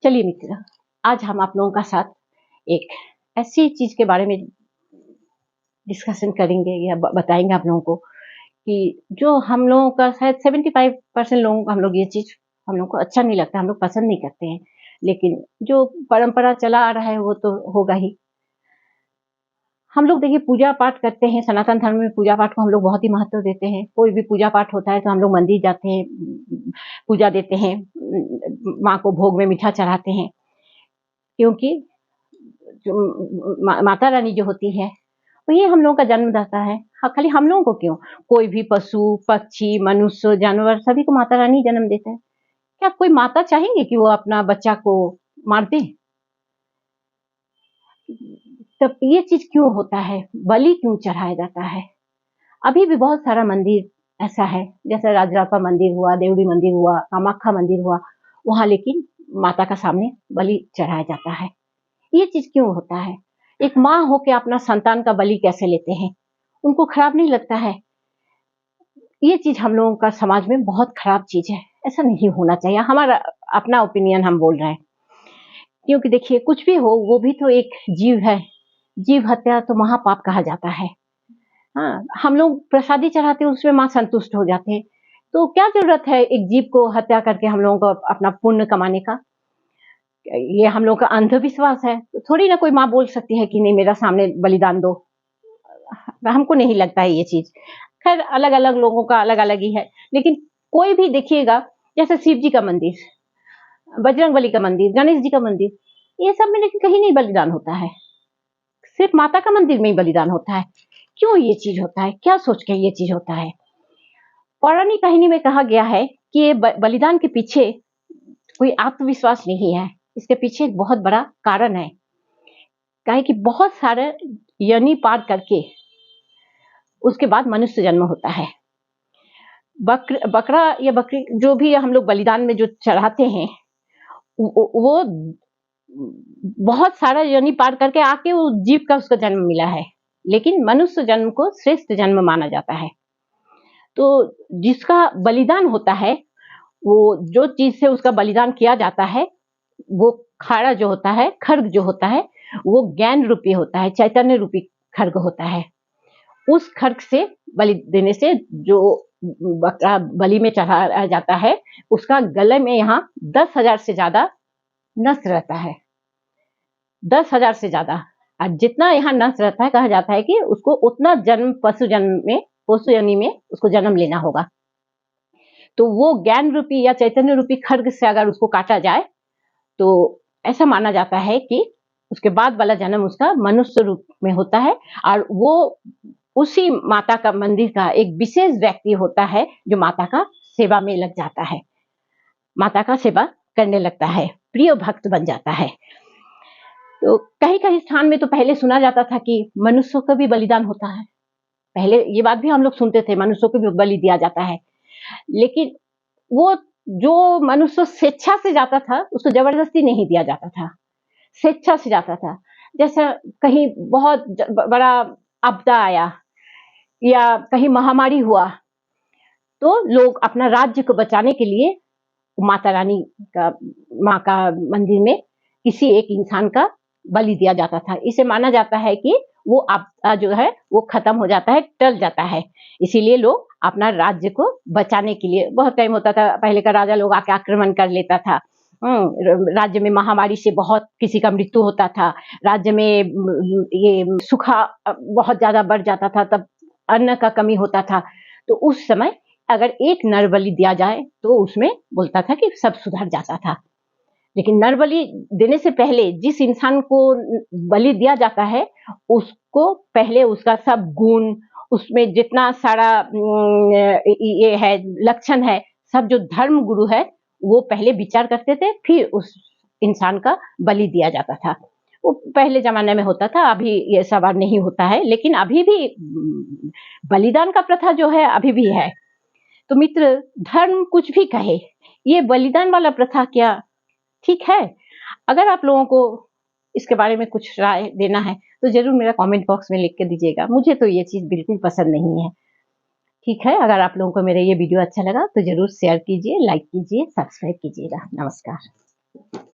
चलिए मित्र, आज हम आप लोगों का साथ एक ऐसी चीज के बारे में डिस्कशन करेंगे या बताएंगे आप लोगों को कि जो हम लोगों का शायद 75% लोगों को हम लोग ये चीज हम लोग को अच्छा नहीं लगता, हम लोग पसंद नहीं करते हैं। लेकिन जो परंपरा चला आ रहा है वो तो होगा ही। हम लोग देखिए पूजा पाठ करते हैं, सनातन धर्म में पूजा पाठ को हम लोग बहुत ही महत्व देते हैं। कोई भी पूजा पाठ होता है तो हम लोग मंदिर जाते हैं, पूजा देते हैं, माँ को भोग में मीठा चढ़ाते हैं, क्योंकि जो माता रानी जो होती है वही हम लोगों का जन्मदाता है। हाँ, खाली हम लोगों को क्यों, कोई भी पशु पक्षी मनुष्य जानवर सभी को माता रानी जन्म देता है। क्या कोई माता चाहेंगे कि वो अपना बच्चा को मार दे? तब ये चीज क्यों होता है, बलि क्यों चढ़ाया जाता है? अभी भी बहुत सारा मंदिर ऐसा है, जैसे राजरापा मंदिर हुआ, देवड़ी मंदिर हुआ, कामाख्या मंदिर हुआ, वहां लेकिन माता का सामने बलि चढ़ाया जाता है। ये चीज क्यों होता है? एक माँ होके अपना संतान का बलि कैसे लेते हैं? उनको खराब नहीं लगता है? ये चीज हम लोगों का समाज में बहुत खराब चीज है, ऐसा नहीं होना चाहिए। हमारा अपना ओपिनियन हम बोल रहे हैं, क्योंकि देखिए कुछ भी हो वो भी तो एक जीव है। जीव हत्या तो महापाप कहा जाता है। हाँ, हम लोग प्रसादी चढ़ाते हैं, उसमें माँ संतुष्ट हो जाते हैं, तो क्या जरूरत है एक जीव को हत्या करके हम लोगों को अपना पुण्य कमाने का? ये हम लोग का अंधविश्वास है। थोड़ी ना कोई माँ बोल सकती है कि नहीं मेरा सामने बलिदान दो। हमको नहीं लगता है ये चीज। खैर अलग अलग लोगों का अलग अलग ही है, लेकिन कोई भी देखिएगा, जैसे शिव जी का मंदिर, बजरंग बली का मंदिर, गणेश जी का मंदिर, ये सब में लेकिन कहीं नहीं बलिदान होता है, सिर्फ माता का मंदिर में ही बलिदान होता है। क्यों ये चीज होता है? क्या सोच के ये चीज होता है? पौराणिक कहानी में कहा गया है कि ये बलिदान के पीछे कोई आत्मविश्वास नहीं है, इसके पीछे एक बहुत बड़ा कारण है। काहे कि बहुत सारे योनि पार करके उसके बाद मनुष्य जन्म होता है। बकरा या बकरी जो भी हम लोग बलिदान में जो चढ़ाते हैं, वो बहुत सारा योनि पार करके आके वो जीव का उसका जन्म मिला है, लेकिन मनुष्य जन्म को श्रेष्ठ जन्म माना जाता है। तो जिसका बलिदान होता है, वो जो चीज से उसका बलिदान किया जाता है, वो खाड़ा जो होता है, खड्ग जो होता है, वो ज्ञान रूपी होता है, चैतन्य रूपी खड्ग होता है। उस खड्ग से बलि देने से जो बकरा बलि में चढ़ाया जाता है, उसका गले में यहाँ 10,000 से ज्यादा नस रहता है। 10,000 से ज्यादा, और जितना यहाँ नस रहता है, कहा जाता है कि उसको उतना जन्म पशु जन्म में, पशु योनि में उसको जन्म लेना होगा। तो वो ज्ञान रूपी या चैतन्य रूपी खड्ग से अगर उसको काटा जाए तो ऐसा माना जाता है कि उसके बाद वाला जन्म उसका मनुष्य रूप में होता है, और वो उसी माता का मंदिर का एक विशेष व्यक्ति होता है जो माता का सेवा में लग जाता है, माता का सेवा करने लगता है, प्रिय भक्त बन जाता है। तो कहीं कहीं स्थान में तो पहले सुना जाता था कि मनुष्यों का भी बलिदान होता है। पहले ये बात भी हम लोग सुनते थे, मनुष्यों को भी बलि दिया जाता है, लेकिन वो जो मनुष्य स्वेच्छा से जाता था उसको जबरदस्ती नहीं दिया जाता था, स्वेच्छा से जाता था। जैसे कहीं बहुत बड़ा आपदा आया या कहीं महामारी हुआ, तो लोग अपना राज्य को बचाने के लिए माता रानी का, माँ का मंदिर में किसी एक इंसान का बलि दिया जाता था। इसे माना जाता है कि वो आपदा जो है वो खत्म हो जाता है, टल जाता है, इसीलिए लोग अपना राज्य को बचाने के लिए, बहुत टाइम होता था पहले का राजा लोग आके आक्रमण कर लेता था, राज्य में महामारी से बहुत किसी का मृत्यु होता था, राज्य में ये सूखा बहुत ज्यादा बढ़ जाता था, तब अन्न का कमी होता था। तो उस समय अगर एक नर बलि दिया जाए तो उसमें बोलता था कि सब सुधर जाता था। लेकिन नर बलि देने से पहले जिस इंसान को बलि दिया जाता है, उसको पहले उसका सब गुण, उसमें जितना सारा ये है लक्षण है, सब जो धर्म गुरु है वो पहले विचार करते थे, फिर उस इंसान का बलि दिया जाता था। वो पहले जमाने में होता था, अभी ये सब नहीं होता है, लेकिन अभी भी बलिदान का प्रथा जो है अभी भी है। तो मित्र, धर्म कुछ भी कहे, ये बलिदान वाला प्रथा क्या ठीक है? अगर आप लोगों को इसके बारे में कुछ राय देना है तो जरूर मेरा कमेंट बॉक्स में लिख के दीजिएगा। मुझे तो ये चीज बिल्कुल पसंद नहीं है। ठीक है, अगर आप लोगों को मेरा ये वीडियो अच्छा लगा तो जरूर शेयर कीजिए, लाइक कीजिए, सब्सक्राइब कीजिएगा। नमस्कार।